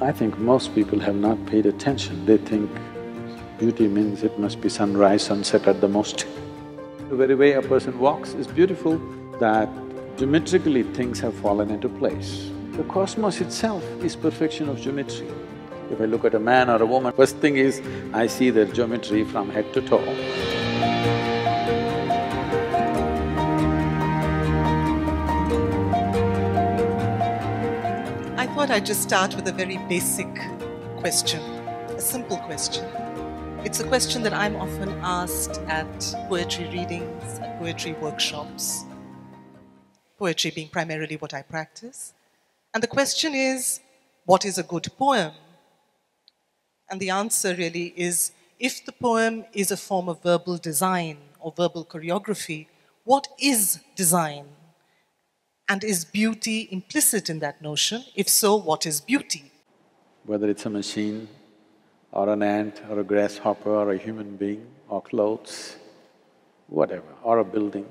I think most people have not paid attention. They think beauty means it must be sunrise, sunset at the most. The very way a person walks is beautiful, that geometrically things have fallen into place. The cosmos itself is perfection of geometry. If I look at a man or a woman, first thing is, I see their geometry from head to toe. I thought I'd just start with a very basic question, a simple question. It's a question that I'm often asked at poetry readings, at poetry workshops, poetry being primarily what I practice. And the question is, what is a good poem? And the answer really is, if the poem is a form of verbal design or verbal choreography, what is design? And is beauty implicit in that notion? If so, what is beauty? Whether it's a machine, or an ant, or a grasshopper, or a human being, or clothes, whatever, or a building,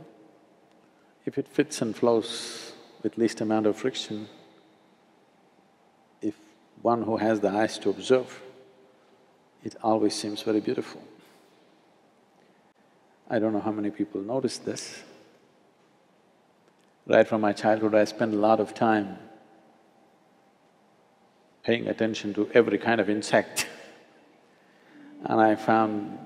if it fits and flows with least amount of friction, if one who has the eyes to observe, it always seems very beautiful. I don't know how many people notice this. Right from my childhood, I spent a lot of time paying attention to every kind of insect and I found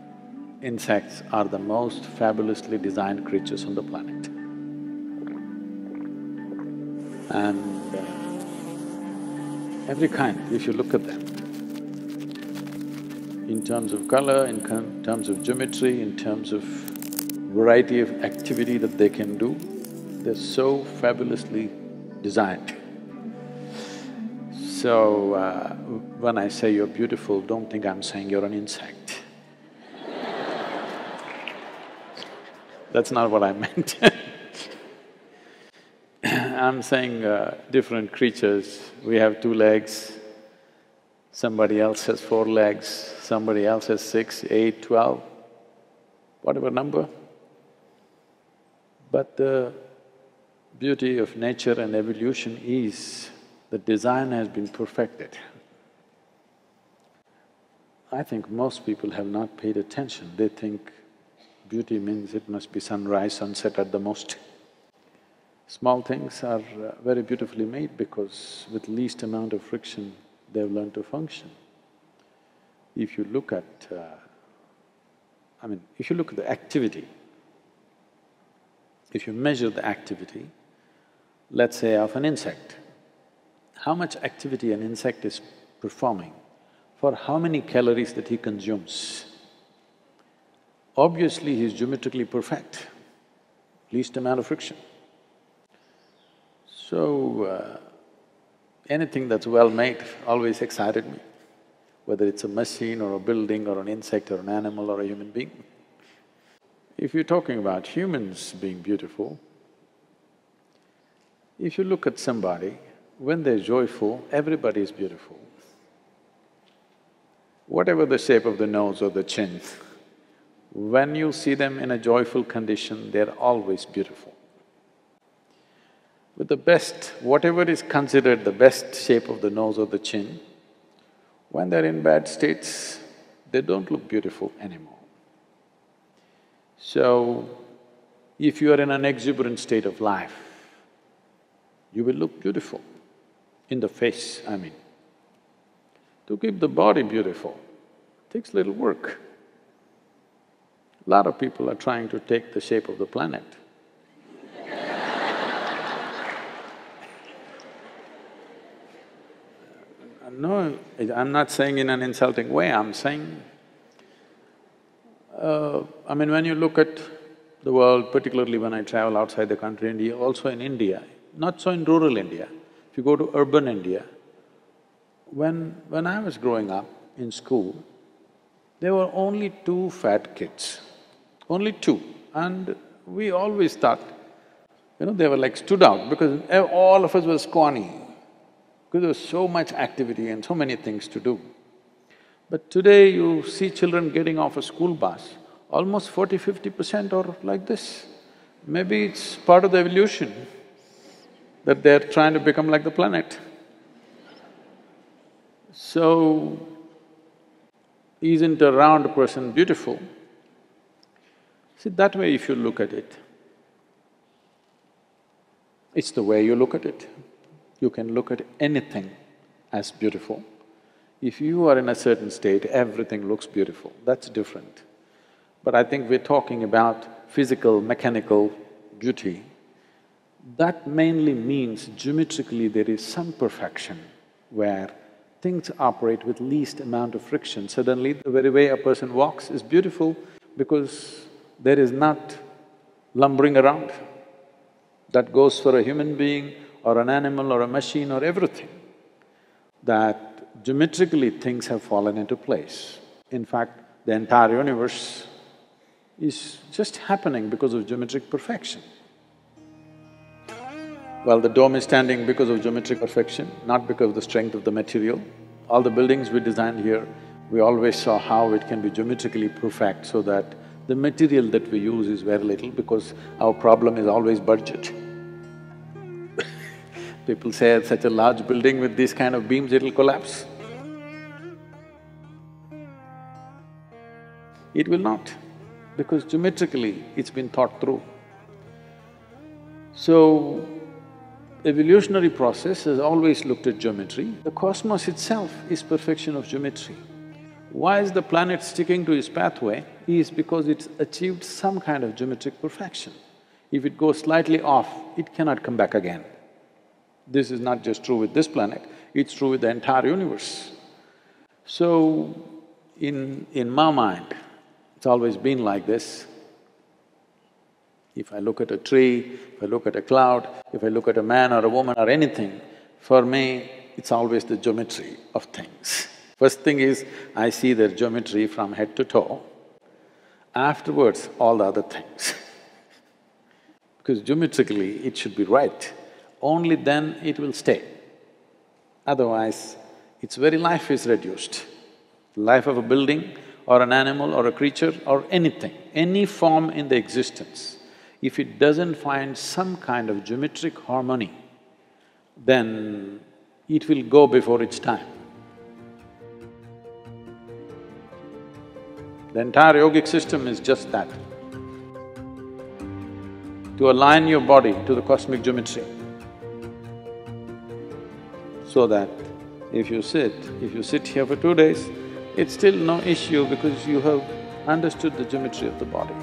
insects are the most fabulously designed creatures on the planet. And every kind, if you look at them, in terms of color, in terms of geometry, in terms of variety of activity that they can do, they're so fabulously designed. So, when I say you're beautiful, don't think I'm saying you're an insect. That's not what I meant. I'm saying different creatures, we have 2 legs, somebody else has 4 legs, somebody else has 6, 8, 12, whatever number. But the beauty of nature and evolution is the design has been perfected. I think most people have not paid attention. They think beauty means it must be sunrise, sunset at the most. Small things are very beautifully made because with least amount of friction, they've learned to function. If you look at… if you look at the activity, if you measure the activity, let's say of an insect, how much activity an insect is performing, for how many calories that he consumes. Obviously, he's geometrically perfect, least amount of friction. So, anything that's well made always excited me, whether it's a machine or a building or an insect or an animal or a human being. If you're talking about humans being beautiful, if you look at somebody, when they're joyful, everybody is beautiful. Whatever the shape of the nose or the chin, when you see them in a joyful condition, they're always beautiful. With the best, whatever is considered the best shape of the nose or the chin, when they're in bad states, they don't look beautiful anymore. So, if you are in an exuberant state of life, you will look beautiful, in the face, I mean. To keep the body beautiful takes little work. A lot of people are trying to take the shape of the planet. No, I'm not saying in an insulting way, I'm saying… when you look at the world, particularly when I travel outside the country, India, also in India, not so in rural India, if you go to urban India, when I was growing up in school, there were only 2 fat kids, only 2. And we always thought, they were like stood out because all of us were scrawny, because there was so much activity and so many things to do. But today you see children getting off a school bus, almost 40–50% are like this. Maybe it's part of the evolution that they're trying to become like the planet. So, isn't a round person beautiful? See, that way if you look at it, it's the way you look at it. You can look at anything as beautiful. If you are in a certain state, everything looks beautiful, that's different. But I think we're talking about physical, mechanical beauty. That mainly means geometrically there is some perfection where things operate with least amount of friction. Suddenly the very way a person walks is beautiful because there is not lumbering around. That goes for a human being or an animal or a machine or everything. That geometrically things have fallen into place. In fact, the entire universe is just happening because of geometric perfection. Well, the dome is standing because of geometric perfection, not because of the strength of the material. All the buildings we designed here, we always saw how it can be geometrically perfect so that the material that we use is very little because our problem is always budget. People say such a large building with these kind of beams, it'll collapse. It will not, because geometrically it's been thought through. So, evolutionary process has always looked at geometry. The cosmos itself is perfection of geometry. Why is the planet sticking to its pathway? Is because it's achieved some kind of geometric perfection. If it goes slightly off, it cannot come back again. This is not just true with this planet, it's true with the entire universe. So, in my mind, it's always been like this. If I look at a tree, if I look at a cloud, if I look at a man or a woman or anything, for me, it's always the geometry of things. First thing is, I see their geometry from head to toe. Afterwards, all the other things. Because geometrically, it should be right. Only then it will stay. Otherwise, its very life is reduced. Life of a building or an animal or a creature or anything, any form in the existence, if it doesn't find some kind of geometric harmony, then it will go before its time. The entire yogic system is just that. To align your body to the cosmic geometry, so that if you sit here for 2 days, it's still no issue because you have understood the geometry of the body.